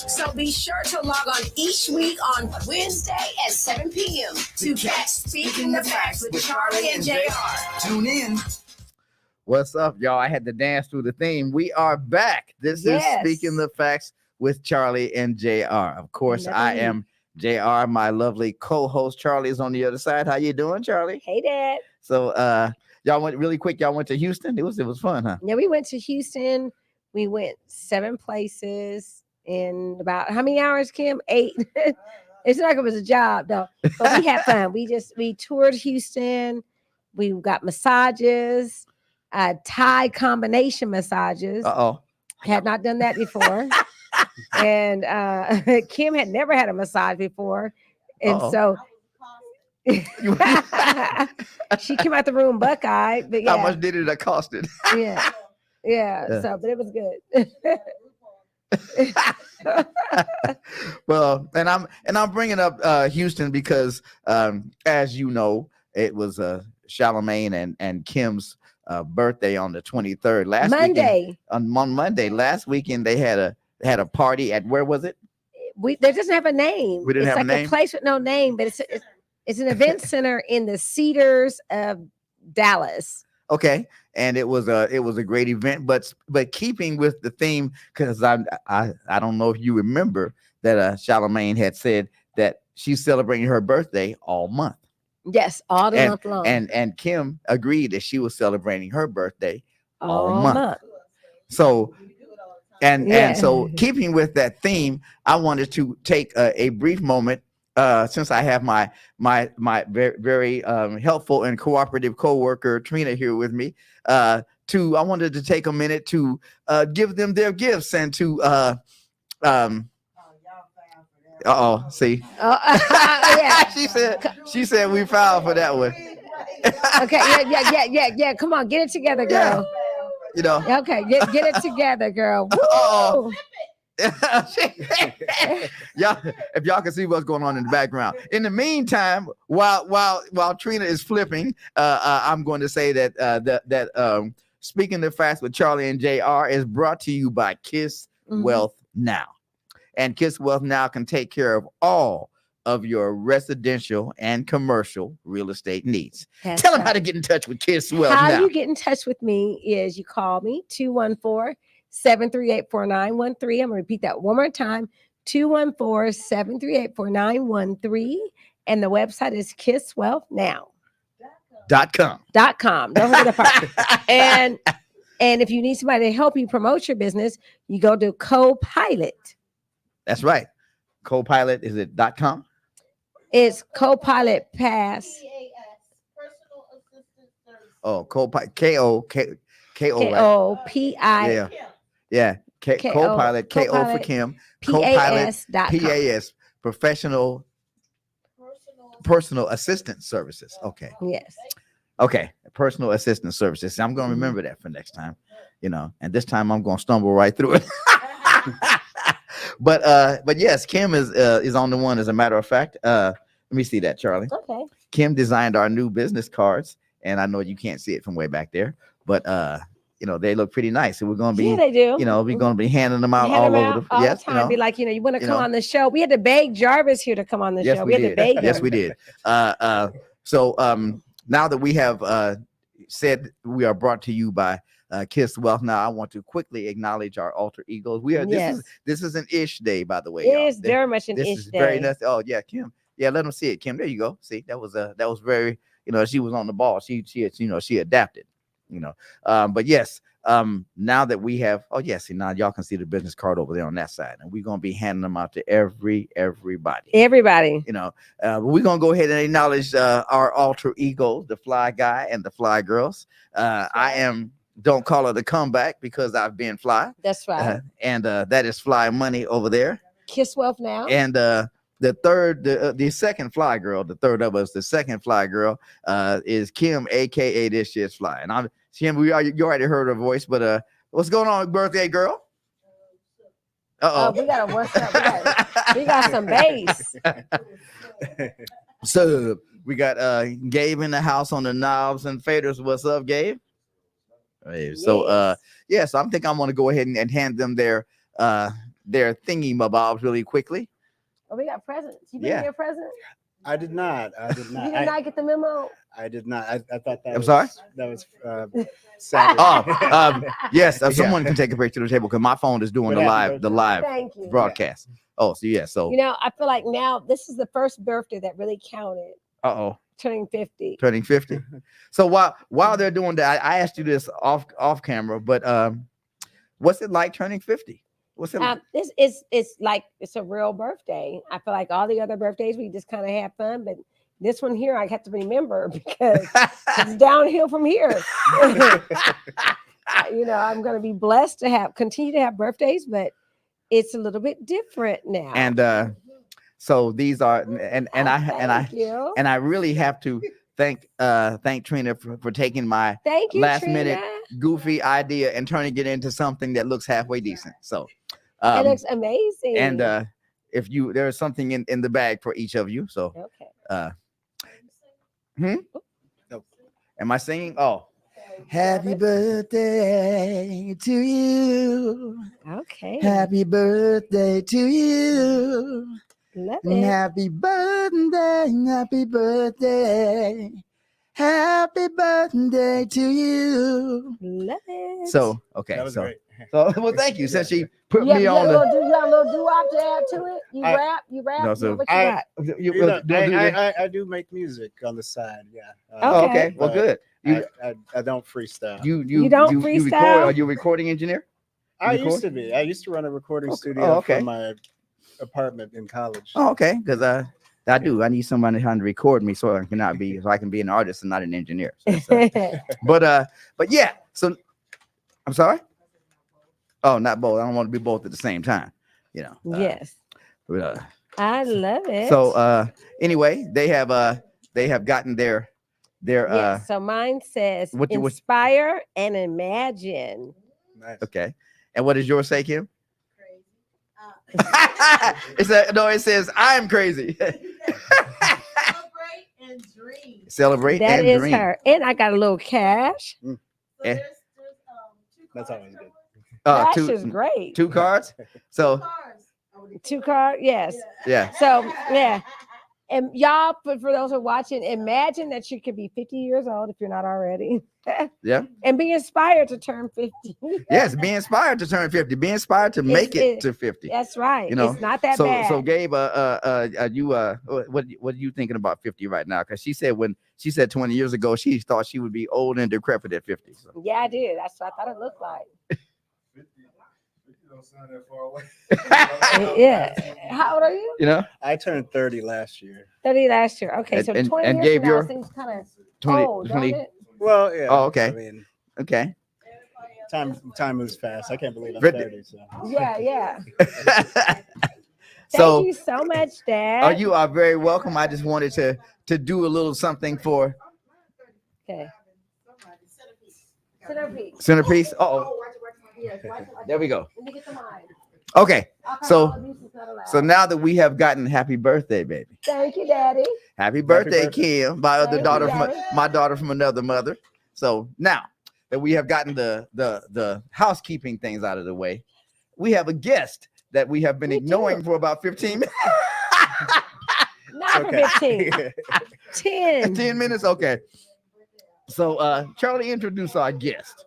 So be sure to log on each week on Wednesday at 7 p.m. to catch Speaking the Facts with Charlie and JR. Tune in. What's up, y'all? I had to dance through the theme. We are back. This is Speaking the Facts with Charlie and JR. Of course, I am JR. My lovely co-host Charlie is on the other side. How you doing, Charlie? Hey, Dad. So y'all went really quick. Y'all went to Houston. It was fun, huh? Yeah, we went to Houston. We went 7 places in about how many hours, Kim? 8. It's not like it was a job though, but we had fun. We toured Houston. We got massages, Thai combination massages. Had not done that before. And Kim had never had a massage before. And so she came out the room buck-eyed. But yeah. How much did it cost it? Yeah. So, but it was good. Well, and I'm bringing up Houston because as you know, it was Charlamagne and Kim's birthday on the 23rd last Monday. On Monday last weekend they had a party at, where was it? There doesn't have a name. We didn't have a name. It's like a place with no name, but it's an event center in the Cedars of Dallas. Okay, and it was a great event, but keeping with the theme, because I don't know if you remember that Charlamagne had said that she's celebrating her birthday all month. Yes, all the month long. And Kim agreed that she was celebrating her birthday all month. So and so keeping with that theme, I wanted to take a brief moment. Since I have my very, very helpful and cooperative coworker Trina here with me, I wanted to take a minute to give them their gifts and to see. Yeah. she said we filed for that one. Okay, yeah. Come on, get it together, girl. You know. Okay, get it together, girl. Woo! Y'all, if y'all can see what's going on in the background. In the meantime, while Trina is flipping, I'm going to say that Speaking the Facts with Charlie and JR is brought to you by Kiss Wealth Now. And Kiss Wealth Now can take care of all of your residential and commercial real estate needs. Tell them how to get in touch with Kiss Wealth Now. How you get in touch with me is you call me 214-738-4913. I'm going to repeat that one more time, 214-738-4913. And the website is kisswealthnow.com. Don't forget the part. And if you need somebody to help you promote your business, you go to Copilot. That's right. Copilot, is it .com? It's Copilot Pass. Oh, Copilot, K-O-P-I. Yeah. Copilot, K-O for Kim. Copilot, P-A-S, professional personal assistance services. Okay. Yes. Okay. Personal assistance services. I'm going to remember that for next time, and this time I'm going to stumble right through it. But yes, Kim is on the one. As a matter of fact, let me see that, Charlie. Okay. Kim designed our new business cards, and I know you can't see it from way back there, but they look pretty nice. So we're going to be, they do. We're going to be handing them out all over the time. Be like, you want to come on the show. We had to beg Jarvis here to come on the show. We had to beg him. Yes, we did. So now that we have said we are brought to you by Kiss Wealth Now, I want to quickly acknowledge our alter egos. This is an ish day, by the way. It is very much an ish day. Very nice. Oh yeah, Kim. Yeah, let them see it, Kim. There you go. See, that was very, she was on the ball. She adapted. But yes, now that we have, now y'all can see the business card over there on that side, and we're gonna be handing them out to everybody. We're gonna go ahead and acknowledge our alter egos, the Fly Guy and the Fly Girls. Don't call it a comeback because I've been fly. That's right. And that is Fly Money over there. Kiss Wealth Now. And the second Fly Girl, the third of us, the second Fly Girl is Kim, aka This Shit's Fly. And I'm Kim. You already heard her voice, but what's going on, birthday girl? We gotta work up. We got some bass. So we got Gabe in the house on the knobs and faders. What's up, Gabe? So so I think I'm gonna go ahead and hand them their their thingy mabobs really quickly. Oh, we got presents. You bring Yeah. your present? I did not. I did You not. did not get the memo? I did not. I thought that I'm was, sorry? That was Saturday. Yes, Yeah. someone can take a picture of the table because my phone is doing But the happy live birthday. Thank you. broadcast. Oh, so yeah, so You know, I feel like now this is the first birthday that really counted, turning 50. turning 50. So while they're doing that, I asked you this off camera, but what's it like turning 50? What's it like? This it's like it's a real birthday. I feel like all the other birthdays we just kind of have fun, but this one here I have to remember because it's downhill from here. You know, I'm going to be blessed to continue to have birthdays, but it's a little bit different now. And so these are and Thank I really have to thank Trina for taking my Thank you, last Trina. minute goofy idea and turning it into something that looks halfway decent. So It looks amazing. and if there's something in the bag for each of you. So okay. Nope. Am I singing? Oh, happy birthday to you. Okay. Happy birthday to you. Love it. Happy birthday. Happy birthday. Happy birthday to you. Love it. So, okay. That was So, great. well, thank you. Since she put you me have, on you the. got a little doo-wop to add to it? You I- rap? No, so what you I- got? You, You know, do that? I do make music on the side. Yeah. Oh, Okay. okay. Well, but good. You I don't freestyle. you don't you record? freestyle? Are you a recording engineer? I record? used to be. I used to run a recording Okay. studio Oh, okay. from my apartment in college. Oh, okay. Because I do. I need somebody to record me so I can be an artist and not an engineer. So, but yeah. So I'm sorry. Oh, not both. I don't want to be both at the same time. You know. Yes. But, I love it. so anyway, they have gotten their yes. So mine says what you- inspire and imagine. Nice. okay. And what does yours say, Kim? It says I'm crazy. Celebrate and dream. Celebrate That and is dream. her. And I got a little cash. So Eh. there's two That's cards always right good. Uh, Cash two is great. two cards. So there. Cards. Two card. Yes. yeah. So yeah. And y'all, for those who are watching, imagine that you could be 50 years old if you're not already. Yeah. And be inspired to turn 50. Yes, be inspired to turn 50. Be inspired to make it it- to 50. That's right. You know, it's not that So bad. so Gabe, you what are you thinking about 50 right now? Because she said 20 years ago she thought she would be old and decrepit at 50. So. Yeah, I did. That's what I thought it looked like. Don't sound that far away. Yeah. How old are you? You know, I turned 30 last year. 30 last year. Okay, And- so and- 20 and years Gabe, from now you're seems kind of 20, old, 20 don't it? Well, yeah. Oh, okay. I mean, okay. time moves fast. I can't believe I'm But- 30. So. Yeah. So Thank you so much, Dad. you are very welcome. I just wanted to do a little something for Okay. Centerpiece. Centerpiece. Oh, Yes, watch it. there we go. Let me get the mine. Okay. Alcohol So- abuse is not allowed. So now that we have gotten happy birthday, baby. Thank you, Daddy. Happy birthday, birthday. Kim, my other Thank you, daughter from Daddy. my daughter from another mother. So now that we have gotten the housekeeping things out of the way, we have a guest that we have been Me ignoring too. for about 15 minutes. Not Okay. for 15. 10. 10 minutes. Okay. So Charlie, introduce our guest.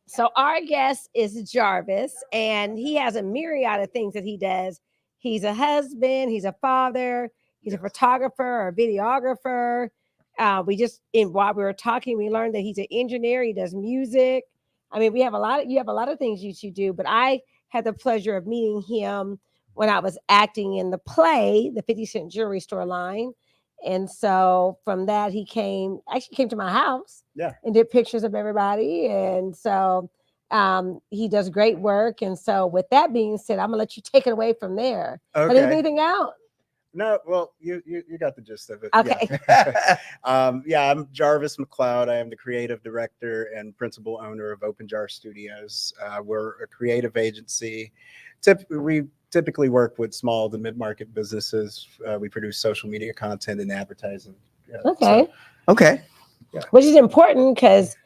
So our guest is Jarvis, and he has a myriad of things that he does. He's a husband, he's a father, he's a photographer or videographer. While we were talking, we learned that he's an engineer, he does music. I mean, you have a lot of things you do, but I had the pleasure of meeting him when I was acting in the play, the 50 Cent Jewelry Store line. And so from that, he came to my house, Yeah. and did pictures of everybody. And so he does great work. And so with that being said, I'm gonna let you take it away from there. But Okay. anything out? No, well, you got the gist of it. Okay. Yeah, I'm Jarvis McLeod. I am the creative director and principal owner of Open Jar Studios. We're a creative agency. We typically work with small to mid-market businesses. We produce social media content and advertising. Okay. Okay. Which is important because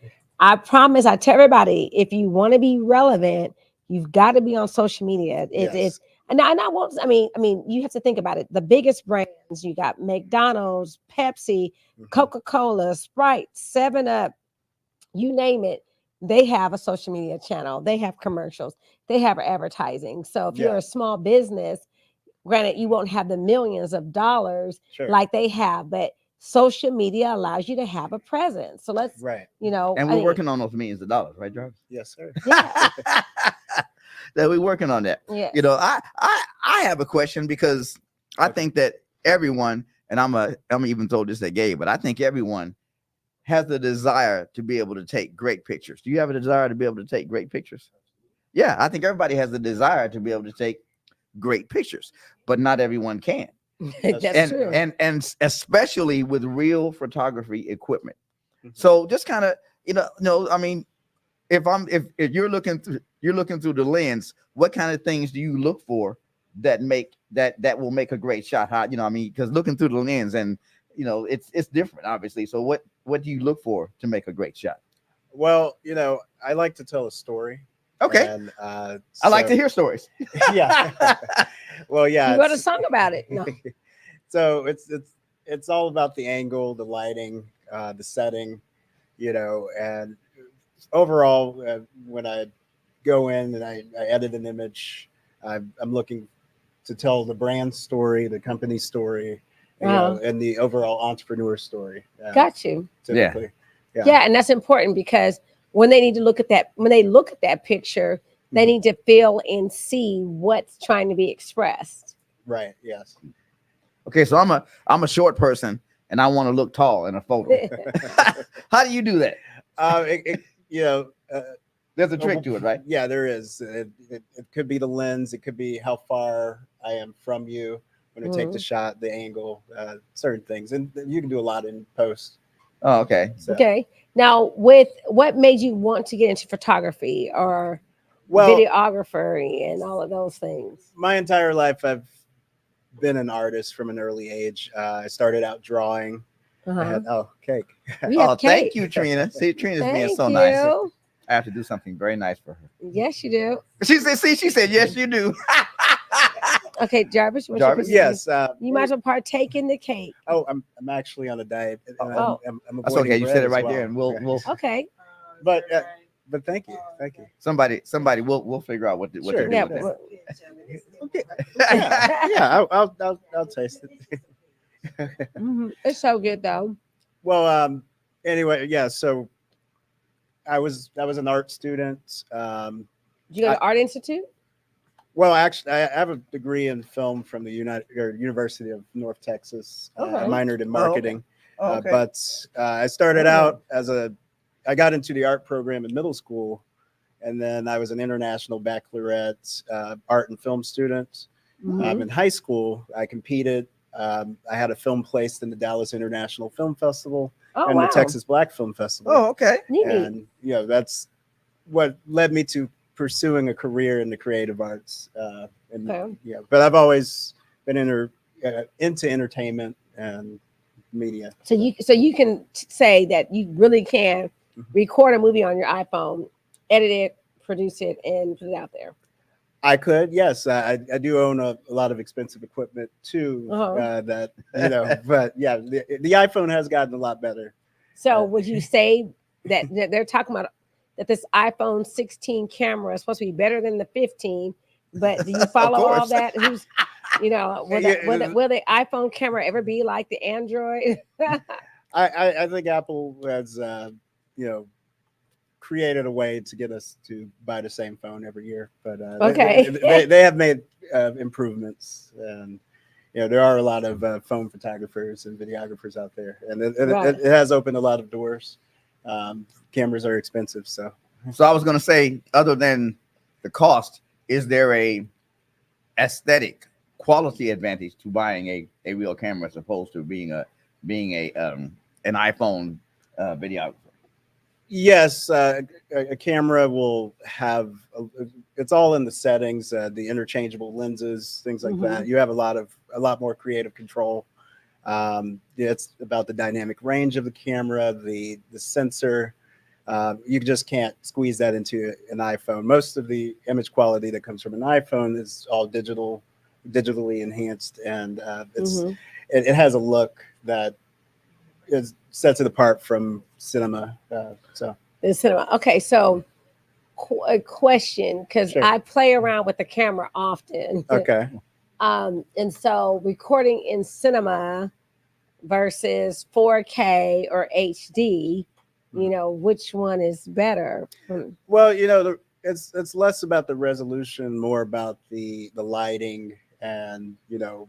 I tell everybody, if you want to be relevant, you've got to be on social media. Yes. And I won't. I mean, you have to think about it. The biggest brands you got: McDonald's, Pepsi, Mhm. Coca-Cola, Sprite, 7-Up, you name it. They have a social media channel. They have commercials. They have advertising. So if you're Yeah. a small business, granted, you won't have the millions of dollars Sure. like they have, but social media allows you to have a presence. So let's, Right. you know, And I we're mean, working on those millions of dollars, right, Jarvis? Yes, sir. Yeah. That we're working on that. Yes. You know, I have a question because I Okay. think that everyone, and I'm even told this at Gabe, but I think everyone has the desire to be able to take great pictures. Do you have a desire to be able to take great pictures? Yeah, I think everybody has the desire to be able to take great pictures, but not everyone can. That's and true. and especially with real photography equipment. Mhm. So just kind of, no, I mean, if you're looking through the lens, what kind of things do you look for that will make a great shot? How, I mean, because looking through the lens, and it's different, obviously. So what do you look for to make a great shot? Well, I like to tell a story. Okay, And I like to hear stories. Yeah. Well, yeah. You wrote a it's- song about it. No. So it's all about the angle, the lighting, the setting, and overall, when I go in and I edit an image, I'm looking to tell the brand story, the company story, and the overall entrepreneur story. Got you. Typically. Yeah, and that's important because when they need to look at that, when they look at that picture, they Mhm. need to feel and see what's trying to be expressed. Right. Yes. Okay, so I'm a short person and I want to look tall in a photo. How do you do that? There's a trick to it, right? Yeah, there is. It could be the lens. It could be how far I am from you when I take the shot, the angle, certain things, and you can do a lot in post. Oh, okay. So. Okay. Now, with what made you want to get into photography or videography and all of those things? My entire life, I've been an artist from an early age. I started out drawing. I had cake. We have cake. Thank you, Trina. See, Trina's being Thank so nice. you. I have to do something very nice for her. Yes, you do. She said, yes, you do. Okay, Jarvis. What's Jarvis? your Yes. you might as well partake in the cake. Oh, I'm actually on a diet. And Oh. I'm That's okay. avoiding You bread said it as right well. there, and we'll Okay. But thank you. somebody we'll figure out what to Sure. do Yeah. with but- that. Yeah. I'll taste it. Mhm. It's so good though. Well, anyway, yeah. So I was an art student. Did you go to Art Institute? Well, actually, I have a degree in film from the University of North Texas. I Okay. minored in Oh, okay. marketing, Okay. but I started Oh. out I got into the art program in middle school, and then I was an international baccalaureate art and film student. Mhm. In high school, I competed. I had a film placed in the Dallas International Film Festival Oh, and wow. the Texas Black Film Festival. Oh, okay. Neat. And that's what led me to pursuing a career in the creative arts. Okay. But I've always been into entertainment and media. So you can say that you really can record a movie on your iPhone, edit it, produce it, and put it out there. I could, yes. I do own a lot of expensive equipment too. That but yeah, the iPhone has gotten a lot better. So would you say that they're talking about that this iPhone 16 camera is supposed to be better than the 15? But do you follow all course. that? Who's will the iPhone camera ever be like the Android? I think Apple has created a way to get us to buy the same phone every year, but Okay. they have made improvements, and there are a lot of phone photographers and videographers out there, and Right. it has opened a lot of doors. Cameras are expensive, so So I was going to say, other than the cost, is there a aesthetic quality advantage to buying a real camera as opposed to being an iPhone videographer? yes, a camera will have it's all in the settings, the interchangeable lenses, things like that. You have a lot more creative control. It's about the dynamic range of the camera, the sensor, You just can't squeeze that into an iPhone. Most of the image quality that comes from an iPhone is all digitally enhanced, and Mhm. it has a look that sets it apart from cinema. The cinema. Okay, so a question, because Sure. I play around with the camera often. Okay. And so recording in cinema versus 4K or HD, you know, which one is better? Well, it's less about the resolution, more about the lighting and the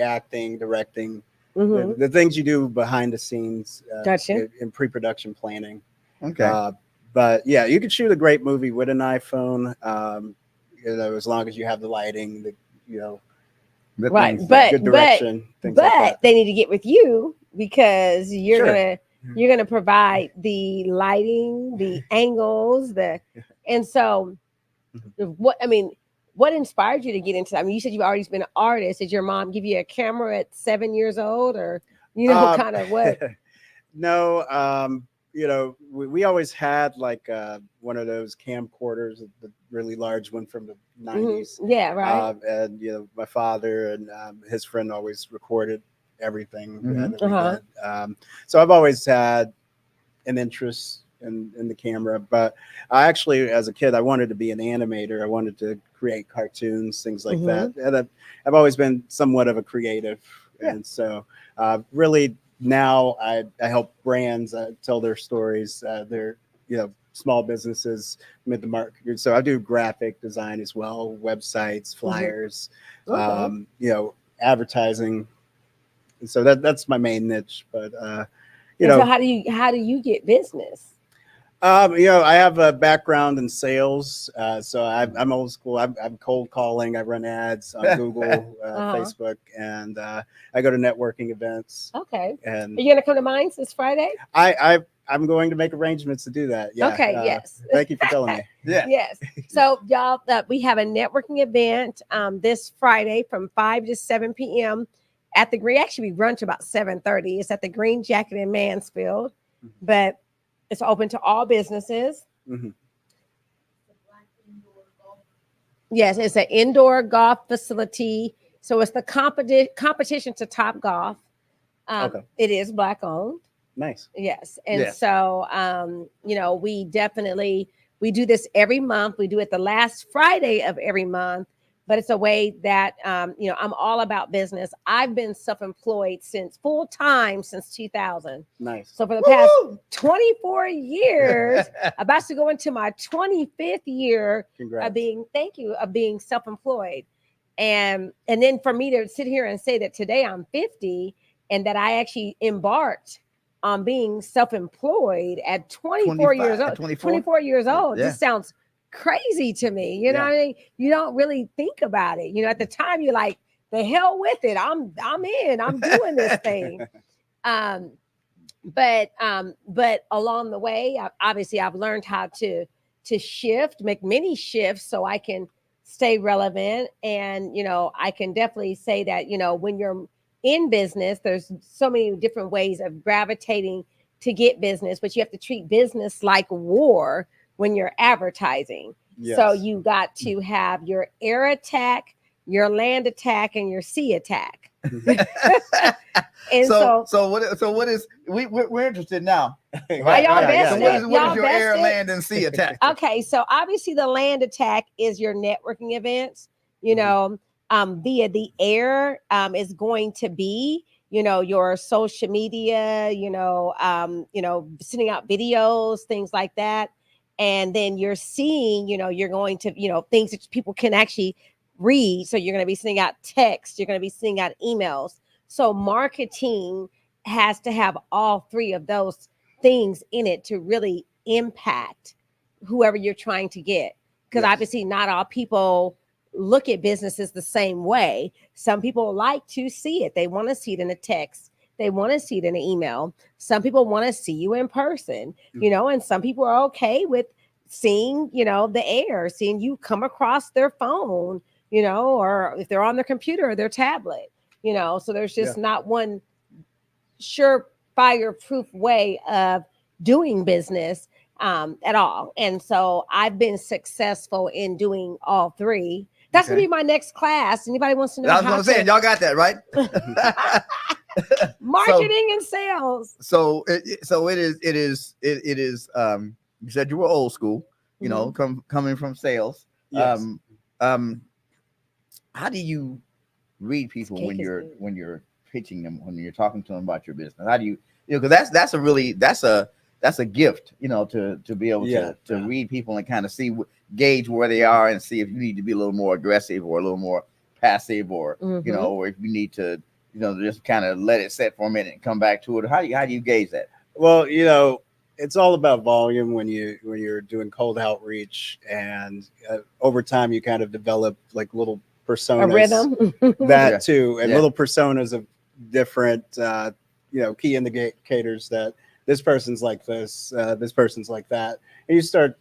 acting, directing, Mhm. the things you do behind the scenes Gotcha. in pre-production planning. Okay. But yeah, you can shoot a great movie with an iPhone, as long as you have the lighting, the Right, things, but good direction, things like but that. they need to get with you because you're Sure. gonna provide the lighting, the angles, and so what inspired you to get into that? I mean, you said you've always been an artist. Did your mom give you a camera at 7 years old, or Um, kind of what? No, we always had like one of those camcorders, the really large one from the Mhm. 90s. Yeah, right. And my father and his friend always recorded everything that we Uh-huh. did. So I've always had an interest in the camera, but I actually, as a kid, I wanted to be an animator. I wanted to create cartoons, things like that. And I've always been somewhat of a creative. Yeah. And so really now I help brands tell their stories. They're, small businesses, mid to market. So I do graphic design as well, websites, flyers, Okay. advertising. And so that's my main niche, but And so how do you get business? I have a background in sales, so I'm old school. I'm cold calling. I run ads on Google, Facebook, and I go to networking events. Okay. And Are you gonna come to mine this Friday? I'm going to make arrangements to do that. Yeah. Okay. Yes. Thank you for telling me. Yeah. Yes. So y'all, that we have a networking event this Friday from 5 to 7 p.m. at the Green. Actually, we run to about 7:30. It's at the Green Jacket in Mansfield, but it's open to all businesses. Mhm. Yes, it's an indoor golf facility. So it's the competition to Top Golf. Okay. It is Black owned. Nice. Yes. And Yes. so, we do this every month. We do it the last Friday of every month, but it's a way that, I'm all about business. I've been self-employed full time since 2000. Nice. So for the past 24 years, about to go into my 25th year Congrats. of being self-employed. And then for me to sit here and say that today I'm 50 and that I actually embarked on being self-employed at 24 years old. 24 years old. Yeah. Just sounds crazy to me. You know what I mean? You don't really think about it. At the time you're like, the hell with it. I'm in. I'm doing this thing. But along the way, I've learned how to shift, make many shifts so I can stay relevant. And I can definitely say that when you're in business, there's so many different ways of gravitating to get business, but you have to treat business like war when you're advertising. Yes. So you got to have your air attack, your land attack, and your sea attack. And so what is we're interested now? Are y'all So vested? what is your air, vested? land, and sea attack? Okay, so obviously the land attack is your networking events. Via the air is going to be your social media, sending out videos, things like that. And then you're seeing, you're going to, things that people can actually read. So you're going to be sending out text, you're going to be sending out emails. So marketing has to have all three of those things in it to really impact whoever you're trying to get. Because obviously not all people look at businesses the same way. Some people like to see it. They want to see it in a text. They want to see it in an email. Some people want to see you in person, and some people are okay with seeing, the air, seeing you come across their phone, or if they're on their computer or their tablet, so there's just not one surefire proof way of doing business at all. And so I've been successful in doing all three. That's gonna Okay. be my next class. Anybody wants to know I was how gonna say, to y'all got that right. marketing and sales? So it is. You said you were old school. You know, coming from sales. Yes. How do you read people cake when is you're good. pitching them, when you're talking to them about your business? How do you know, because that's a gift, you know, to be able Yeah. to read people and kind of see gauge where they are and see if you need to be a little more aggressive or a little more passive, or you know, or if you need to, you know, just kind of let it set for a minute and come back to it. How do you gauge that? Well, you know, it's all about volume when you're doing cold outreach, and over time you kind of develop like little personas, A rhythm. that Yeah. too, and Yeah. little personas of different you know, key indicators that this person's like this person's like that, and you start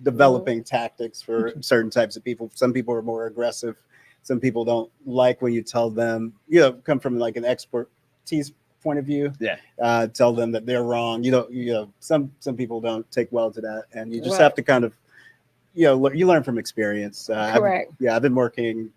developing tactics for certain types of people. Some people are more aggressive. Some people don't like when you tell them, you know, come from like an expertise point of view. Yeah. Tell them that they're wrong. You know, some people don't take well to that, and you just Right. have to kind of, you know, you learn from experience. Correct. I've been working.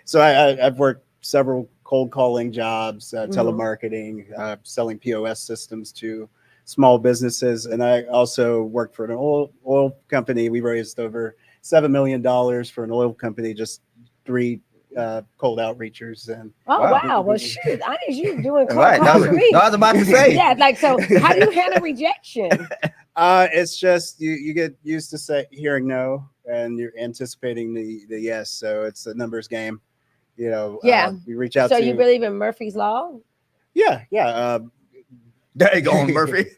So I've worked several cold calling jobs, telemarketing, selling POS systems to small businesses, and I also worked for an oil company. We raised over $7 million for an oil company, just 3 cold outreachers. And Oh Wow. wow. Well shoot, I need you doing cold Right. calls for me. I was about to say. Yeah, like so how do you handle rejection? it's just you get used to hearing no, and you're anticipating the yes. So it's a numbers game. You know, Yeah. you reach out So to. you believe in Murphy's Law? Yeah. There you go, Murphy.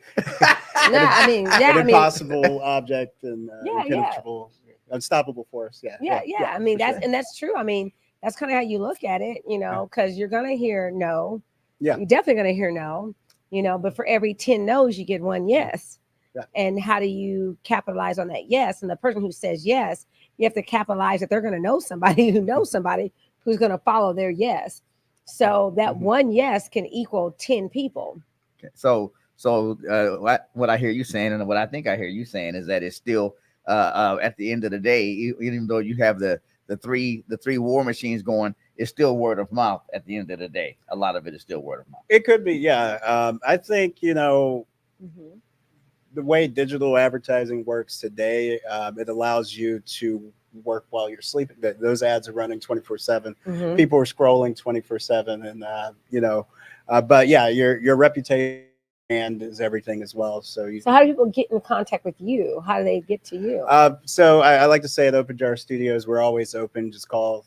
No, I mean, yeah, An I mean, impossible object and Yeah, impenetrable, unstoppable force. yeah. I mean, for sure. that's true. I mean, that's kind of how you look at it, you know, because you're gonna hear no. Yeah. You're definitely gonna hear no, you know, but for every 10 no's, you get one yes. Yeah. And how do you capitalize on that yes? And the person who says yes, you have to capitalize that they're gonna know somebody who knows somebody who's gonna follow their yes. So that one yes can equal 10 people. So what I hear you saying, and what I think I hear you saying, is that it's still at the end of the day, even though you have the three war machines going, it's still word of mouth. At the end of the day, a lot of it is still word of mouth. It could be, yeah. I think, you know, the way digital advertising works today, it allows you to work while you're sleeping. Those ads are running 24/7. People are scrolling 24/7, and you know, but yeah, your reputation is everything as well. So how do people get in contact with you? How do they get to you? So I like to say at Open Jar Studios, we're always open. Just call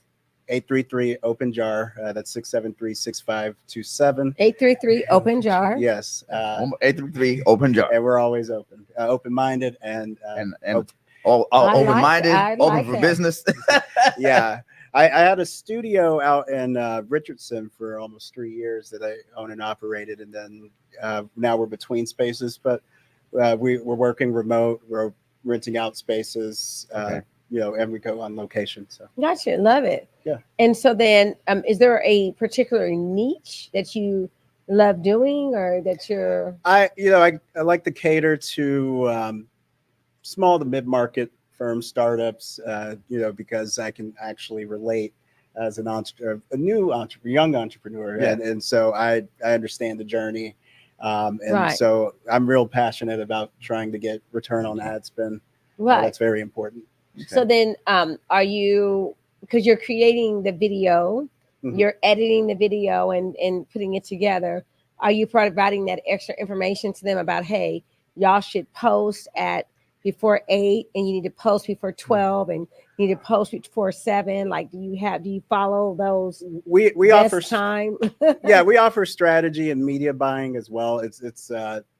833 Open Jar. That's 673-6527. 833 Open Jar. Yes. 833 Open Jar. And we're always open, open-minded, and open-minded, I open like for that. business. yeah. I had a studio out in Richardson for almost 3 years that I owned and operated, and then now we're between spaces, but we're working remote. We're renting out spaces, you know, and we go on location. So Gotcha, love it. Yeah. And so then, is there a particular niche that you love doing, or that you're? I like to cater to small to mid-market firms, startups, you know, because I can actually relate as an entrepreneur, young entrepreneur, and so I understand the journey, and so I'm real passionate about trying to get return on ad spend. Right. That's very important. So then, are you, because you're creating the video, you're editing the video and putting it together, are you providing that extra information to them about, hey, y'all should post at before 8, and you need to post before 12, and you need to post before 7? Like, do you follow those? We offer time. Yeah, we offer strategy and media buying as well. It's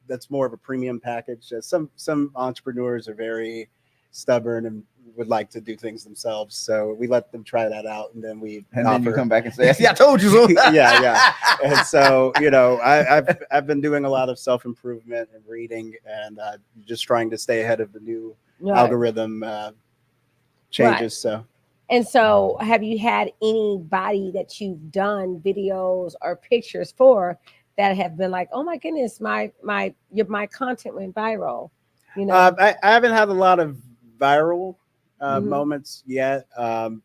that's more of a premium package. Some entrepreneurs are very stubborn and would like to do things themselves, so we let them try that out, and then then you come back and say, "See, I told you so." yeah. And so, you know, I've been doing a lot of self-improvement and reading, and just trying to stay ahead of the new algorithm changes. So, and so, have you had anybody that you've done videos or pictures for that have been like, oh my goodness, my content went viral. You know, I haven't had a lot of viral Mhm. moments yet.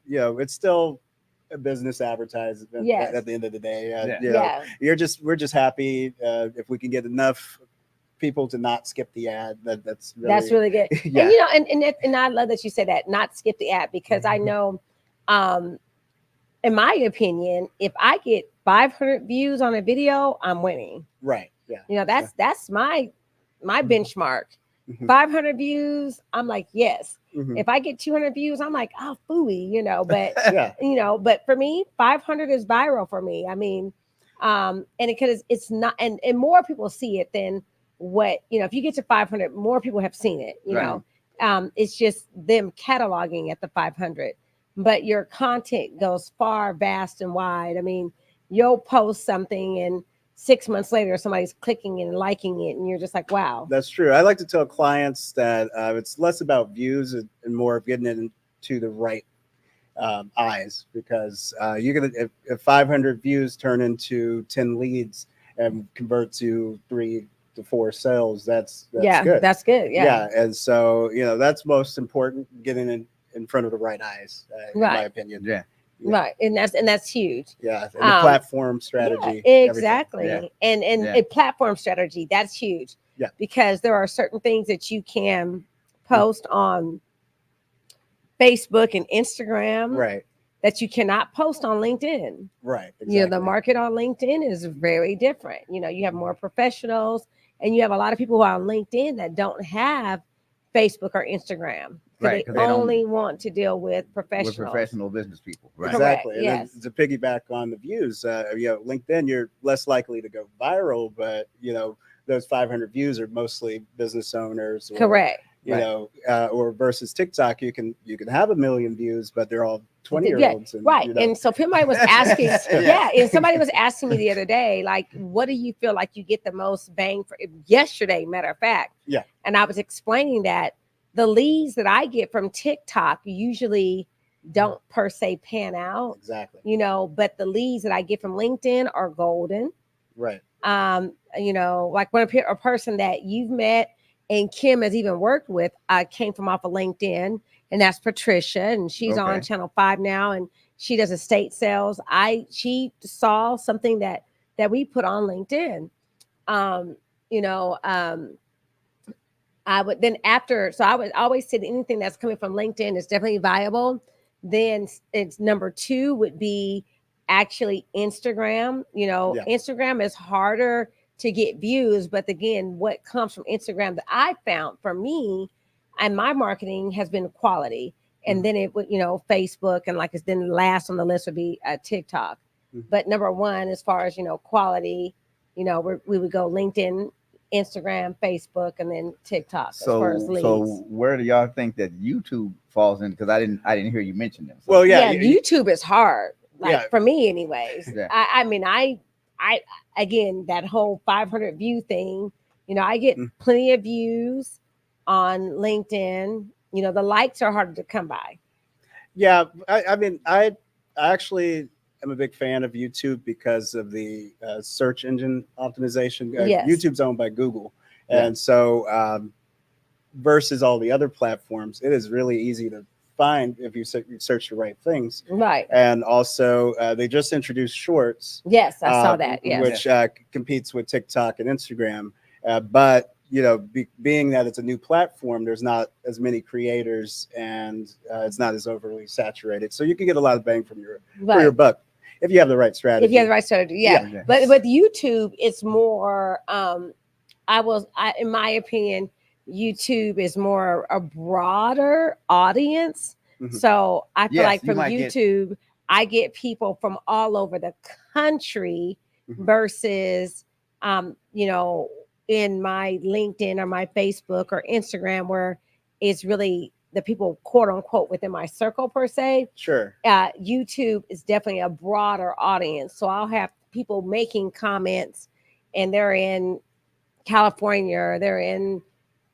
It's still a business advertisement Yes. at the end of the day. Yeah. We're just happy if we can get enough people to not skip the ad. That's really good. yeah. And you know, and I love that you said that, not skip the ad, because I know, in my opinion, if I get 500 views on a video, I'm winning. Right. Yeah. You know, that's my benchmark. Mhm. 500 views, I'm like, yes. Mhm. If I get 200 views, I'm like, oh, phooey, you know. But Yeah. but for me, 500 is viral for me. I mean, and because it's not, and more people see it than what, if you get to 500, more people have seen it. You Right. know, it's just them cataloging at the 500, but your content goes far, vast, and wide. I mean, you'll post something and 6 months later, somebody's clicking and liking it, and you're just like, wow. That's true. I like to tell clients that it's less about views and more of getting it into the right eyes, because you're gonna, if 500 views turn into 10 leads and convert to 3 to 4 sales, that's Yeah, good. that's good. Yeah. And so that's most important, getting in front of the right eyes, in my Right. opinion. Yeah. Right. And that's huge. Yeah, and the platform strategy. Yeah, everything. exactly. Yeah. And Yeah. a platform strategy, that's huge. Yeah. Because there are certain things that you can post on Facebook and Instagram Right. that you cannot post on LinkedIn. Right. Exactly. You know, the market on LinkedIn is very different. You know, you have more professionals, and you have a lot of people who are on LinkedIn that don't have Facebook or Instagram. Right, They 'cause they don't- only want to deal with With professionals. professional business people. Right. Exactly. Correct, And then yes. to piggyback on the views, LinkedIn, you're less likely to go viral, but those 500 views are mostly business owners. Or, Correct. or versus TikTok, you can have 1 million views, but they're all 20-year-olds. And, Right. And so somebody was asking, Yeah. and somebody was asking me the other day, like, what do you feel like you get the most bang for yesterday, matter of fact? Yeah. And I was explaining that the leads that I get from TikTok usually don't per se pan out, Exactly. but the leads that I get from LinkedIn are golden. Right. Like when a person that you've met and Kim has even worked with, came from off of LinkedIn, and that's Patricia, and she's on Okay. Channel 5 now, and she does estate sales. She saw something that we put on LinkedIn. I would then after, so I would always say that anything that's coming from LinkedIn is definitely viable. Then it's number 2 would be actually Instagram. Yeah. Instagram is harder to get views, but again, what comes from Instagram that I found for me and my marketing has been quality. And then it would, Facebook, and like it's then last on the list would be TikTok. Mhm. But number 1, as far as quality, we would go LinkedIn, Instagram, Facebook, and then TikTok as far as leads. So where do y'all think that YouTube falls in? Because I didn't hear you mention them. So. Well, yeah, YouTube is hard. Like Yeah. for me, anyways. Yeah. I mean, I again, that whole 500 view thing. I get plenty of views on LinkedIn. The likes are harder to come by. Yeah, I mean, I actually am a big fan of YouTube because of the search engine optimization. Yes. YouTube's owned by Google, Yeah. and so versus all the other platforms, it is really easy to find if you search the right things. Right. And also, they just introduced Shorts. Yes, I saw that. Yes. Which competes with TikTok and Instagram, but being that it's a new platform, there's not as many creators, and it's not as overly saturated. So you can get a lot of bang for your buck if you have the right strategy. If you have the right strategy, yeah. Yeah. But with YouTube, it's more. In my opinion, YouTube is more a broader audience. Mhm. So I feel Yes, like you from might get- YouTube, I get people from all over the country Mhm. versus, in my LinkedIn or my Facebook or Instagram, where it's really the people, quote unquote, within my circle per se. Sure. YouTube is definitely a broader audience. So I'll have people making comments, and they're in California, or they're in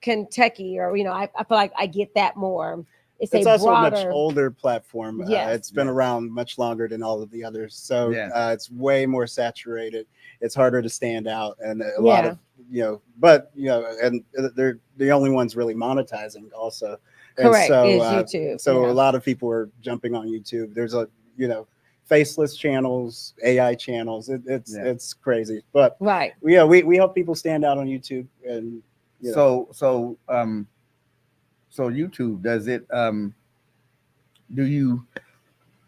Kentucky, or I feel like I get that more it's It's a also a much broader. older platform. Yes. It's been around much longer than all of the others, so Yeah. it's way more saturated. It's harder to stand out, and a lot Yeah. of but and they're the only ones really monetizing also. And Correct, so, is YouTube, so yeah. a lot of people are jumping on YouTube. There's faceless channels, AI channels. It's crazy, but Right. we help people stand out on YouTube, and So YouTube, does it do you,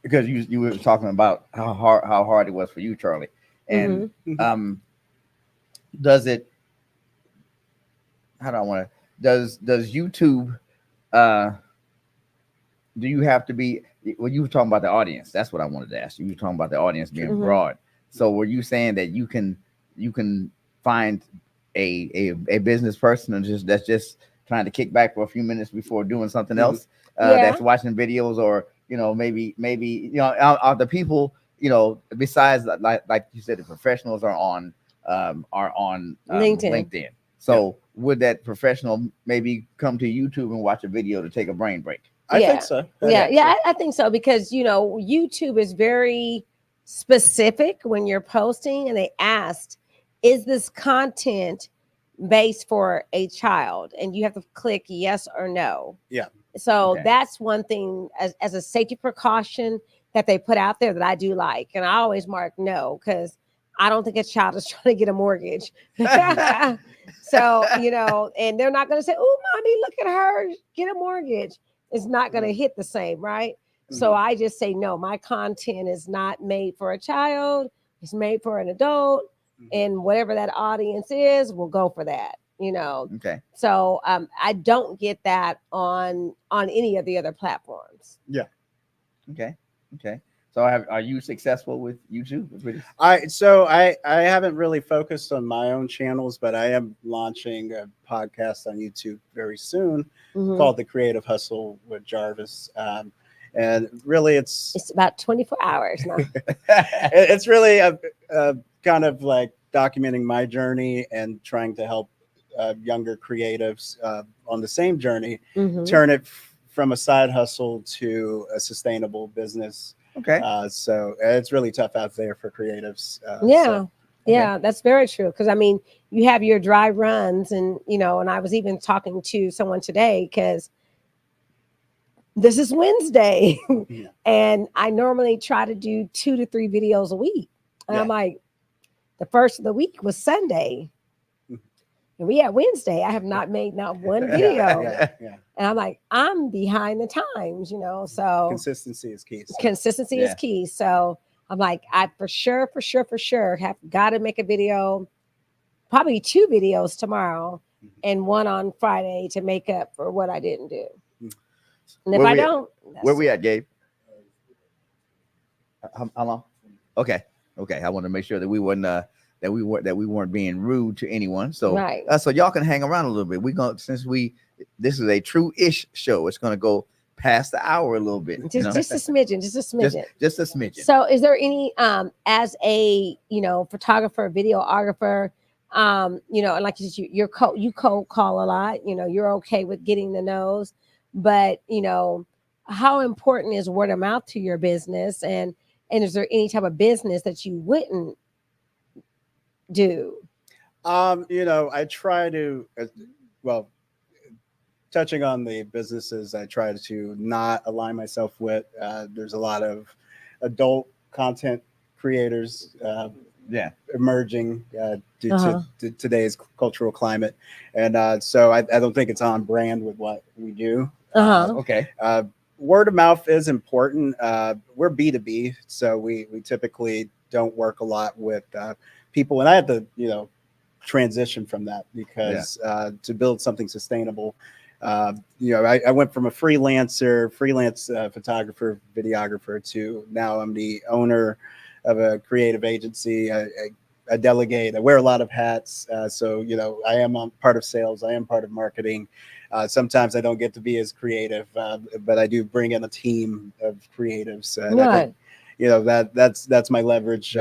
because you were talking about how hard it was for you, Charlie, and does it, how do I want to, does YouTube do you have to be, well, you were talking about the audience, that's what I wanted to ask you. You were talking about the audience being Mhm. broad. So were you saying that you can find a business person and that's just trying to kick back for a few minutes before doing something else, Yeah. that's watching videos, or maybe are the people, besides like you said, the professionals are on LinkedIn. So would that professional maybe come to YouTube and watch a video to take a brain break? I Yeah. think so. I think so, because YouTube is very specific when you're posting, and they asked, is this content based for a child? And you have to click yes or no. Yeah. So Okay. that's one thing as a safety precaution that they put out there that I do like. And I always mark no, because I don't think a child is trying to get a mortgage. So, and they're not going to say, oh, mommy, look at her, get a mortgage. It's not going to hit the same, right? So I just say, no, my content is not made for a child. It's made for an adult. And whatever that audience is, we'll go for that, Okay. So I don't get that on any of the other platforms. Okay. So are you successful with YouTube? I haven't really focused on my own channels, but I am launching a podcast on YouTube very soon called The Creative Hustle with Jarvis. And really it's about 24 hours now. it's really a kind of like documenting my journey and trying to help younger creatives on the same journey turn it from a side hustle to a sustainable business. Okay. So it's really tough out there for creatives. Yeah, that's very true. Because I mean, you have your dry runs, and and I was even talking to someone today, because this is Wednesday, and I normally try to do 2 to 3 videos a week. And I'm like, the first of the week was Sunday, and we had Wednesday. I have not made not one video. And I'm like, I'm behind the times, so consistency is key. Consistency is key. So I'm like, I for sure have got to make a video, probably 2 videos tomorrow and 1 on Friday to make up for what I didn't do. And if I don't, where we at, Gabe? How long? Okay. I want to make sure that we weren't that we weren't being rude to anyone. So so y'all can hang around a little bit. This is a true-ish show. It's gonna go past the hour a little bit. Just a smidgen. Just a smidgen. So is there any as a photographer, videographer, and like you said, you cold call a lot, you're okay with getting the no's, but how important is word of mouth to your business, and is there any type of business that you wouldn't do? I try to touching on the businesses I try to not align myself with. There's a lot of adult content creators emerging due to today's cultural climate, and so I don't think it's on brand with what we do. Okay. Word of mouth is important. We're B2B, so we typically don't work a lot with people, and I had to transition from that because to build something sustainable, I went from a freelance photographer, videographer, to now I'm the owner of a creative agency. I delegate. I wear a lot of hats. So I am part of sales. I am part of marketing. Sometimes I don't get to be as creative, but I do bring in a team of creatives. I think, that's my leverage.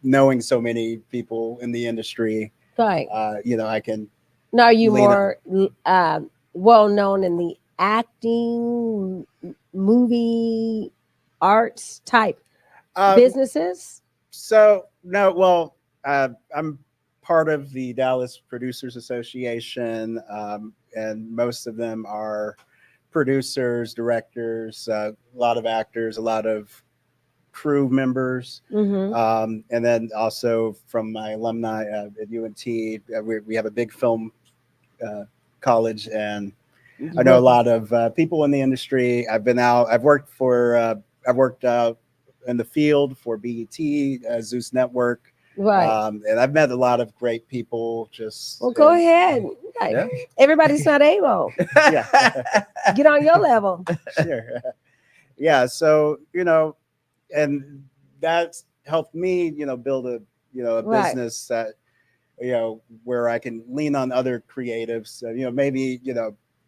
Knowing so many people in the industry, I can. Now, are you more well known in the acting, movie, arts type Uh, businesses? So no, well, I'm part of the Dallas Producers Association, and most of them are producers, directors, a lot of actors, a lot of crew members, Mm-hmm. and then also from my alumni at UNT, we have a big film college, and I know a lot of people in the industry. I've been out. I've worked out in the field for BET, Zeus Network, Right. and I've met a lot of great people. Just Well, go ahead. Like, Yeah. everybody's not able. Yeah, Get on your level. sure. Yeah, so and that's helped me, build a Right. business that where I can lean on other creatives. Maybe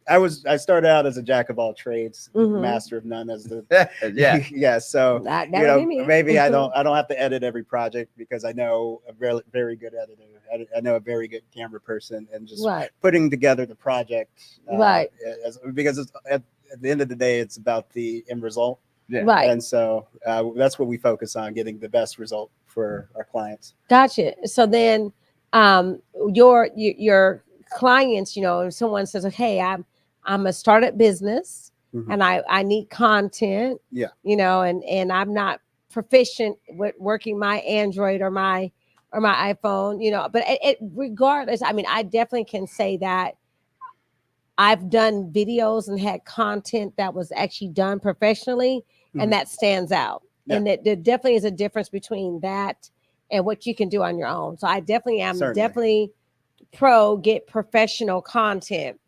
I started out as a jack of all trades, Mhm. master of none, as the Yeah. yeah. So That would be me. maybe I don't have to edit every project because I know a very very good editor. I know a very good camera person, and just Right. putting together the project. Right. Because at the end of the day, it's about the end result. Yeah. Right. And so that's what we focus on, getting the best result for our clients. Gotcha. So then, your clients, if someone says, "Hey, I'm a startup business, Mhm. and I need content," Yeah. and I'm not proficient with working my Android or my iPhone, but regardless, I mean, I definitely can say that I've done videos and had content that was actually done professionally, Mhm. and that stands out. Yeah. And that there definitely is a difference between that and what you can do on your own. So I definitely am Certainly. definitely pro get professional content.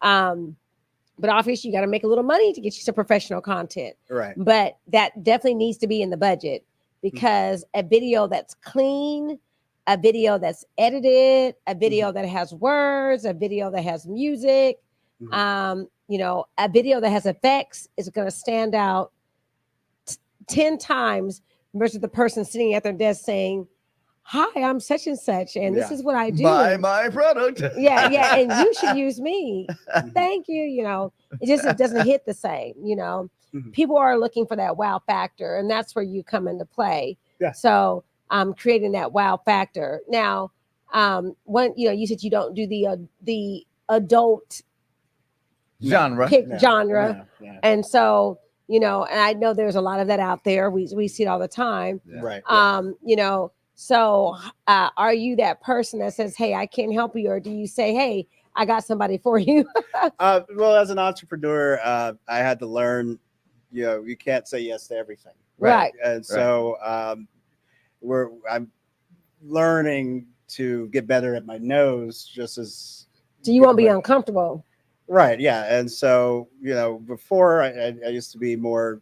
But obviously you got to make a little money to get you some professional content. Right. But that definitely needs to be in the budget, because a video that's clean, a video that's edited, a video that has words, a video that has music, Mhm. a video that has effects is going to stand out 10 times versus the person sitting at their desk saying, "Hi, I'm such and such, and this Yeah. is what I do." Buy and- my product. yeah, and you should use me. Thank you. It doesn't hit the same. Mhm. People are looking for that wow factor, and that's where you come into play. Yeah. So creating that wow factor. Now, when you said you don't do the adult Genre. pick No, genre, no, yeah. and so and I know there's a lot of that out there. We see it all the time. Yeah. Right. Yeah. So are you that person that says, "Hey, I can't help you," or do you say, "Hey, I got somebody for you"? Well, as an entrepreneur, I had to learn, you can't say yes to everything. Right. And so I'm learning to get better at my nose, just as So you won't be Right. uncomfortable. Right. Yeah. And so, before I used to be more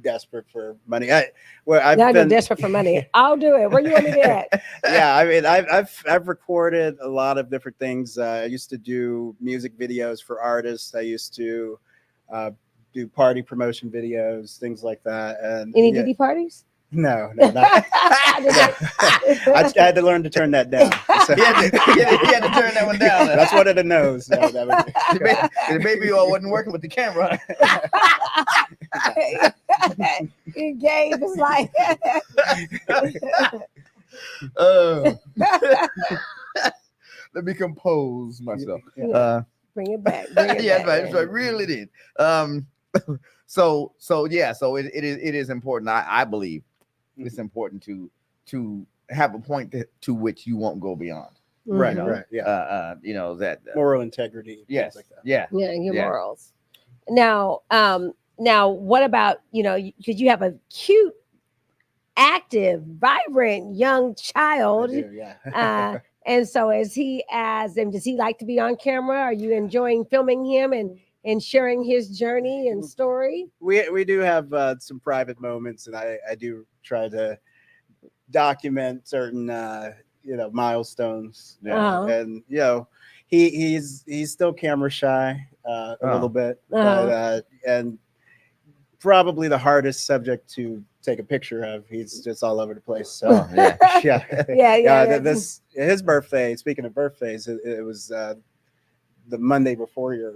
desperate for money. I've Now you're been desperate for money. I'll do it. Where you want me to at? yeah, I mean, I've recorded a lot of different things. I used to do music videos for artists. I used to do party promotion videos, things like that. And Any yeah, Diddy parties? no, not. I had to learn to turn that down. So- He had to turn that one down. That's one of the no's. No, that would- Maybe you all wasn't working with the camera. Gabe is like, Let me compose myself. Yeah. bring it back. Bring it Yeah, back. that's right. Really did. So it is important. I believe it's important to have a point to which you won't go beyond. Right, Mhm. right, yeah. That Moral integrity. yes, Things like that. yeah. Yeah, your Yeah. morals. Now, what about because you have a cute, active, vibrant young I child, do, yeah. and so does he like to be on camera? Are you enjoying filming him and sharing his journey and story? we do have some private moments, and I do try to document certain milestones. Uh-huh. And he's still camera shy a little bit, but and probably the hardest subject to take a picture of. He's just all over the place. So Oh, yeah. yeah. Yeah. His birthday. Speaking of birthdays, it was the Monday before your.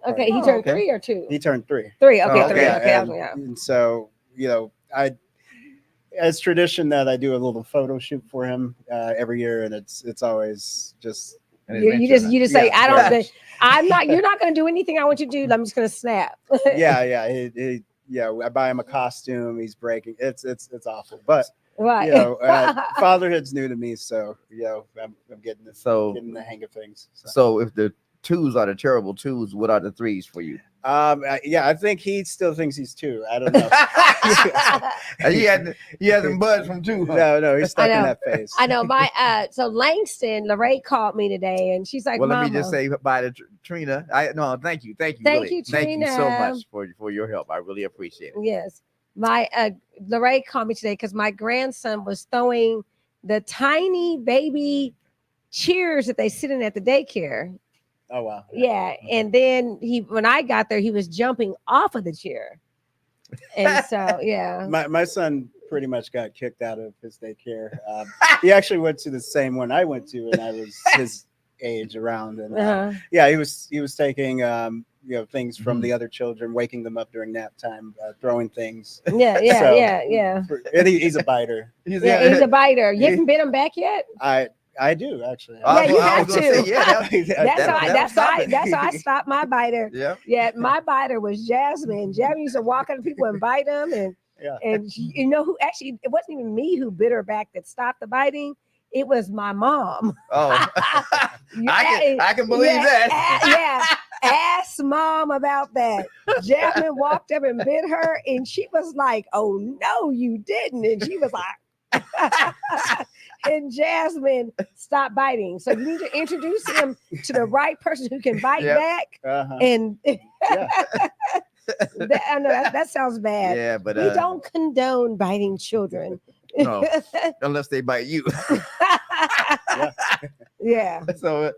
Okay, he party. turned okay. 3 or 2? He turned 3. 3. Okay, Oh, 3. okay. Okay, And so it's tradition that I do a little photo shoot for him every year, and it's always just You just say, Yeah, I very don't. I'm not. You're not going to do anything I want you to do. I'm just going to snap. yeah. I buy him a costume. He's breaking. It's awful, but Right. fatherhood's new to me, so I'm getting getting the hang of things. So if the 2s are the terrible 2s, what are the 3s for you? I think he still thinks he's 2. I don't know. He hasn't budged from 2. Huh? No, he's stuck in know. that phase. I know. So Langston, Lorraine called me today, and she's like, Well, let Mama. me just say bye to Trina. Thank you, Thank really. you, Thank you so Trina. much for your help. I really appreciate it. Yes. My Lorraine called me today because my grandson was throwing the tiny baby cheers that they sit in at the daycare. Oh wow. Yeah. And then when I got there, he was jumping off of the chair. And so yeah. My son pretty much got kicked out of his daycare. He actually went to the same one I went to, and I was his age around. And Uh-huh. he was taking things from the other children, waking them up during nap time, throwing things. Yeah. So, Yeah. And he's a biter. He's a biter. You haven't bit him back yet? I do actually. Yeah, you I have was gonna to. say, yeah, That's how I stopped my biter. Yeah. Yeah, my biter was Jasmine. Jasmine used to walk up to people and bite them, and you know who actually, it wasn't even me who bit her back that stopped the biting. It was my mom. Oh, I can believe that. Ask mom about that. Jasmine walked up and bit her, and she was like, "Oh no, you didn't!" And she was like, and Jasmine stopped biting. So you need to introduce him to the right person who can bite back. Uh-huh. And Yeah. I know that sounds bad. Yeah, but We don't condone biting children. No, unless they bite you. Yeah. So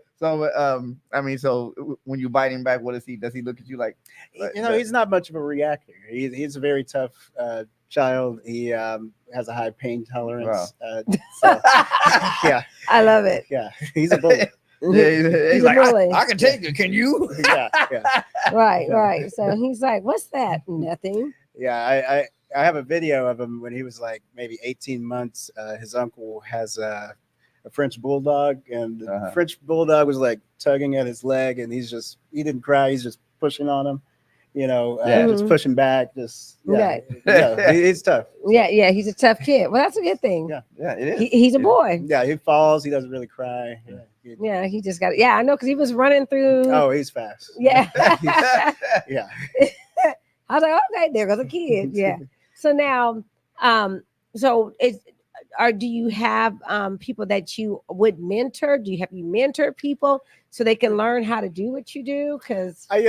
when you bite him back, what does he look at you like? He's not much of a reactor. He's a very tough child. He has a high pain tolerance. So, yeah, I love it. yeah, he's a bully. Yeah, He's he's like, a bully. I can take it. Can you? Yeah. Right. So he's like, "What's that?" Nothing. Yeah, I have a video of him when he was like maybe 18 months. His uncle has a French bulldog, and the French bulldog was like tugging at his leg, and he didn't cry. He's just pushing on him, just pushing back. He's tough. Yeah. He's a tough kid. Well, that's a good thing. Yeah, it is. He's a boy. Yeah, he falls. He doesn't really cry. Yeah, he just got it. Yeah, I know because he was running through. Oh, he's fast. Yeah. Yeah. I was like, okay, there goes a kid. Yeah. So now, do you have people that you would mentor? Have you mentored people so they can learn how to do what you do? Because I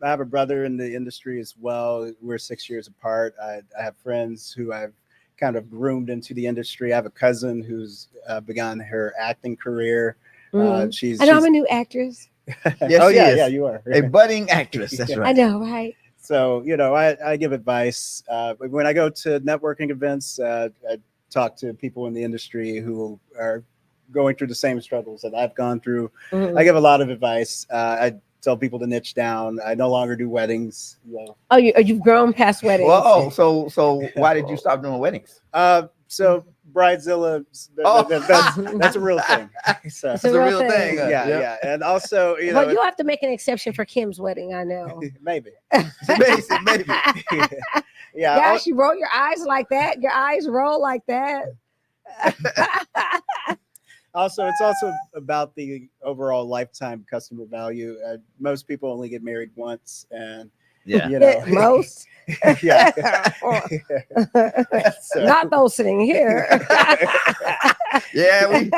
have a brother in the industry as well. We're 6 years apart. I have friends who I've kind of groomed into the industry. I have a cousin who's begun her acting career. I know I'm a new actress. Yes, you are a budding actress. That's I right. know, right? So I give advice when I go to networking events. I talk to people in the industry who are going through the same struggles that I've gone through. I give a lot of advice. I tell people to niche down. I no longer do weddings. Oh, you've grown past weddings. Well, so why did you stop doing weddings? So Bridezilla, that's a real thing. So, It's a real thing. yeah. And also, Well, you have to make an exception for Kim's wedding. I know. maybe. Maybe. Yeah. Gosh, you roll your eyes like that. Your eyes roll like that. Also, it's also about the overall lifetime customer value. Most people only get married once, and Most. Yeah. So- Not those sitting here. Yeah, we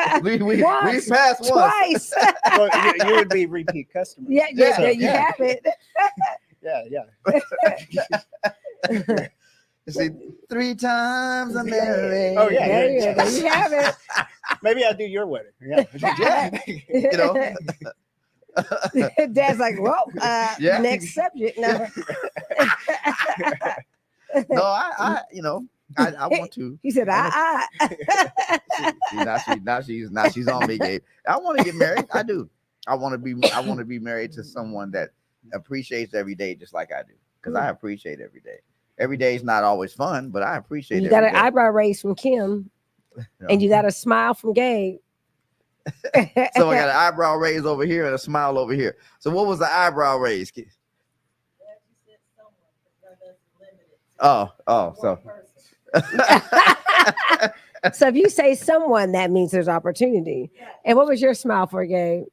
Once, passed once. Twice. Well, you would be repeat customers. Yeah, you have it. Yeah. You see, 3 times I'm married. Oh, yeah. There you have it. Maybe I'll do your wedding. Yeah. You know. Dad's like, whoa, Yeah. next subject. No. No, I want to. He said, Now she's on me, Gabe. I want to get married. I do. I want to be married to someone that appreciates every day just like I do, because I appreciate every day. Every day is not always fun, but I appreciate. You got every an day. eyebrow raise from Kim, and you got a smile from Gabe. So I got an eyebrow raise over here and a smile over here. So what was the eyebrow raise? Oh, so. So if you say someone, that means there's opportunity. And what was your smile for, Gabe?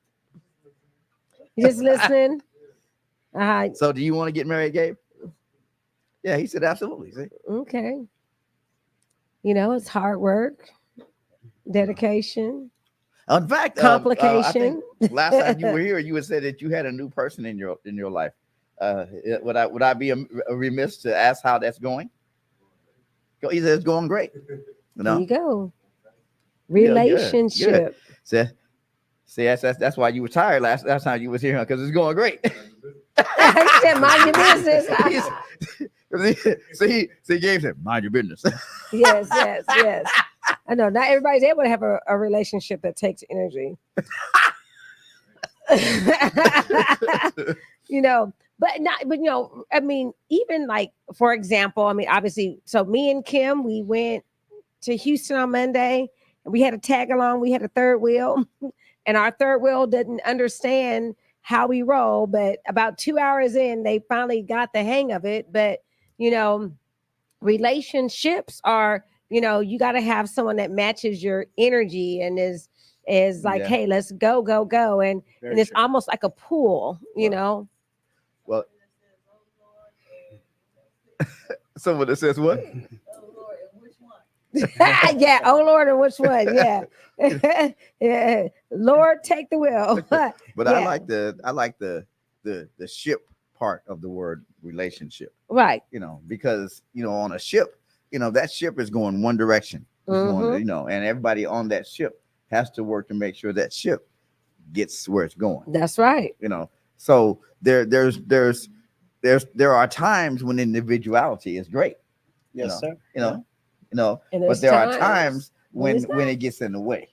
You just listening? So do you want to get married, Gabe? Yeah, he said absolutely. See? Okay. You know, it's hard work, dedication, In fact, complication. I think last time you were here, you had said that you had a new person in your life. Would I be remiss to ask how that's going? He said it's going great. You know? There you go. Yeah, Relationship. Good. See, that's why you were tired last time you was here, because it's going great. He said, mind your business. See, Gabe said, mind your business. Yes. I know not everybody's able to have a relationship that takes energy. You know, but you know, I mean, even like, for example, I mean, obviously, so me and Kim, we went to Houston on Monday, and we had a tag along, we had a third wheel, and our third wheel didn't understand how we roll, but about 2 hours in, they finally got the hang of it. But, you know, relationships are, you know, you got to have someone that matches your energy and is like, hey, let's go. And it's almost like a pool, you know? Well, someone that says what? Yeah. Oh Lord, and which one? Yeah. Yeah. Lord, take the wheel. But yeah. I like the ship part of the word relationship. Right. You know, because, you know, on a ship, you know, that ship is going one direction. It's going, you know, and everybody on that ship has to work to make sure that ship gets where it's going. That's right. You know, so there are times when individuality is great. Yes, sir. You know, And but there's there are times when when it gets in the way.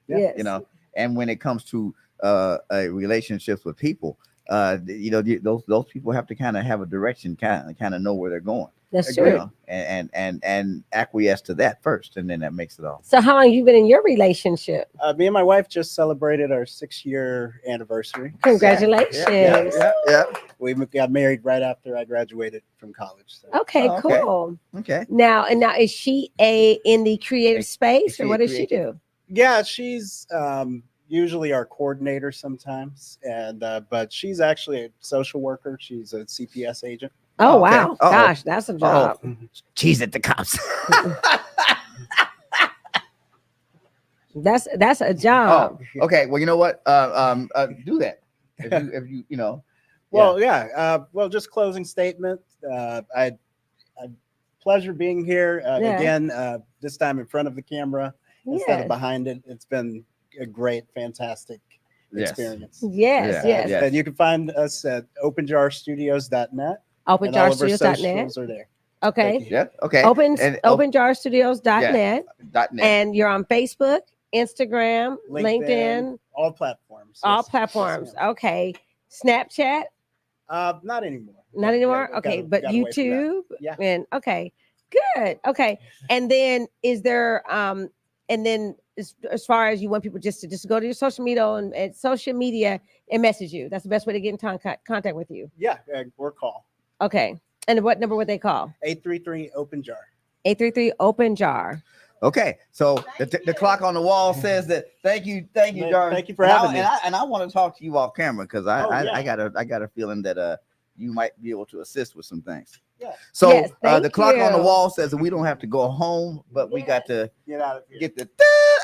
Yes. You know, and when it comes to relationships with people, you know, those people have to kind of have a direction, kind of know where they're going. That's You true. know, and acquiesce to that first, and then that makes it all. So how long have you been in your relationship? Me and my wife just celebrated our 6-year anniversary. Congratulations. Yeah. We got married right after I graduated from college. So. Okay, Oh, okay. cool. Okay. Now is she in the creative space, or what does she do? Yeah, she's usually our coordinator sometimes, and but she's actually a social worker. She's a CPS agent. Oh, Okay. wow. Uh-oh. Gosh, that's a job. Cheese at the cops. That's a job. Okay. Well, you know what? Do that. If you you know. Well, well, just closing statement. I pleasure being here again. This time in front of the camera instead of behind it. It's been a great, fantastic experience. Yes. And you can find us at openjarstudios.net. Openjarstudios.net. Are there. Okay. Yeah. Okay. Openjarstudios.net. .net. And you're on Facebook, Instagram, LinkedIn, all platforms. all Yes. platforms. Yes, ma'am. Okay. Snapchat? Not anymore. Not anymore? Yeah, okay. got But away from that. YouTube? Yeah. And okay. Good. Okay. And then is there and then as far as you want people just to go to your social media and message you. That's the best way to get in contact with you. Yeah, or call. Okay. And what number would they call? 833 Open Jar. 833 Open Jar. Okay, so the clock on the wall says that. Thank you, Jarvis. Thank you for having me. And I want to talk to you off camera because Yeah. I got a feeling that you might be able to assist with some things. Yeah. So Yes, the thank clock on the you. wall says that we don't have to go home, but we got to Get out of here. get the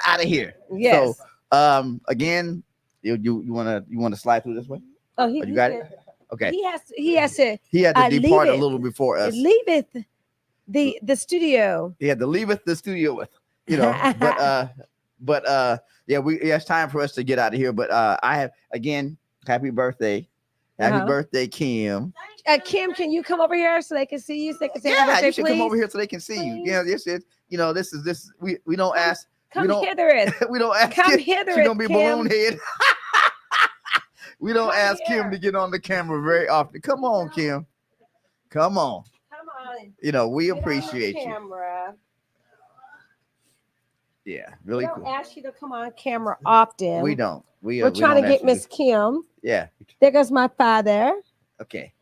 out of here. Yes. So again, you wanna slide through this way? Oh, You got it? Okay. He has to He had to leave depart a it. little before us. leaveth the studio. He had to leave the studio with, you know, but yeah, it's time for us to get out of here. But I have, again, happy birthday. Happy birthday, Kim. Kim, can you come over here so they can see you? So they can say Yeah, happy birthday, you should come please? over here so they can see you. Please. Yeah, this is, you know, this we don't ask. Come don't- hither. We don't ask. Come you. hither. She's gonna be Kim. balloon head. We don't Come ask here. Kim to get on the camera very often. Come on, Kim. Come on. Come on. You know, we Get on the appreciate you. camera. Yeah, really We don't cool. ask you to come on camera often. We don't. We're we trying don't to get ask you Miss Kim. Yeah. There goes my father. Okay.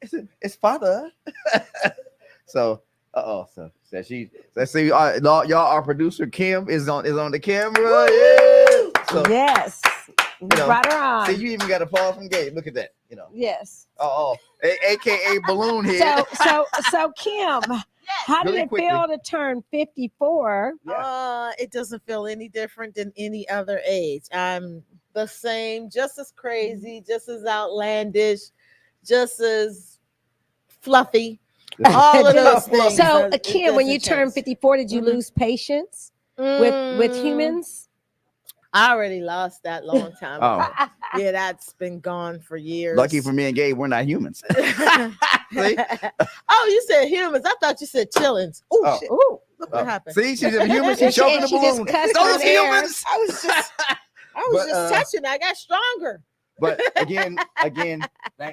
It's father. So, so she. Let's see. Y'all, our producer Kim is on the camera. Yeah. So, Yes. We know, brought her on. see, you even got a pause from Gabe. Look at that. You know. Yes. AKA balloon head. So Kim, how did Really it quickly. feel to turn 54? It doesn't feel any different than any other age. I'm the same, just as crazy, just as outlandish, just as fluffy. All of those things. So, It Kim, when you doesn't turned change. 54, did you Mhm. lose patience with Mm, humans? I already lost that long time Oh. ago. Yeah, that's been gone for years. Lucky for me and Gabe, we're not humans. See? Oh, you said humans. I thought you said chillins. Ooh, Oh. shit. Ooh. Look what happened. See, she's a human. And She's she- choking and the she just balloon. cussed Those on air. humans. I was just But, touching. I got stronger. But again,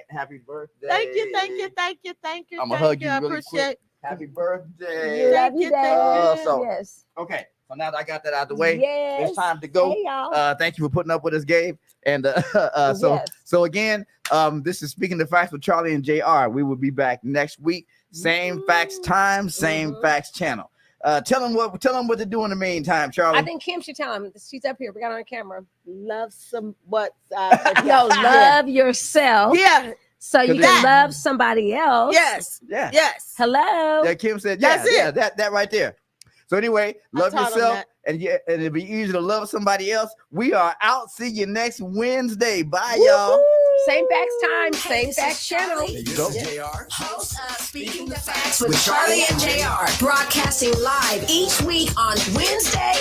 happy birthday. Thank you, thank you, thank you, thank you. I'ma thank hug you I really appreciate. Happy birthday. Love you, you, thank Dad. you. So- Yes. Okay, so now that I got that out of the way, Yes. it's time to go. Hey, y'all. Thank you for putting up with us, Gabe. And Yes. so again, this is Speaking the Facts with Charlie and JR. We will be back next week. Same facts time, same Mhm. facts channel. Tell them what to do in the meantime, Charlie. I think Kim should tell him. She's up here. We got her on camera. Love some what? No, love yourself Yeah. so you 'Cause can that- love somebody else. Yes. yeah. Yes. Hello. Yeah, Kim said, yeah, That's it. yeah, that right there. So anyway, love taught 'em yourself, that. and it'll be easy to love somebody else. We are out. See you next Wednesday. Bye, y'all. Same facts time, Hey, same this is facts channel. Charlie. There you Go. go, JR. Host of Speaking the Facts with Charlie and JR. Broadcasting live each week on Wednesday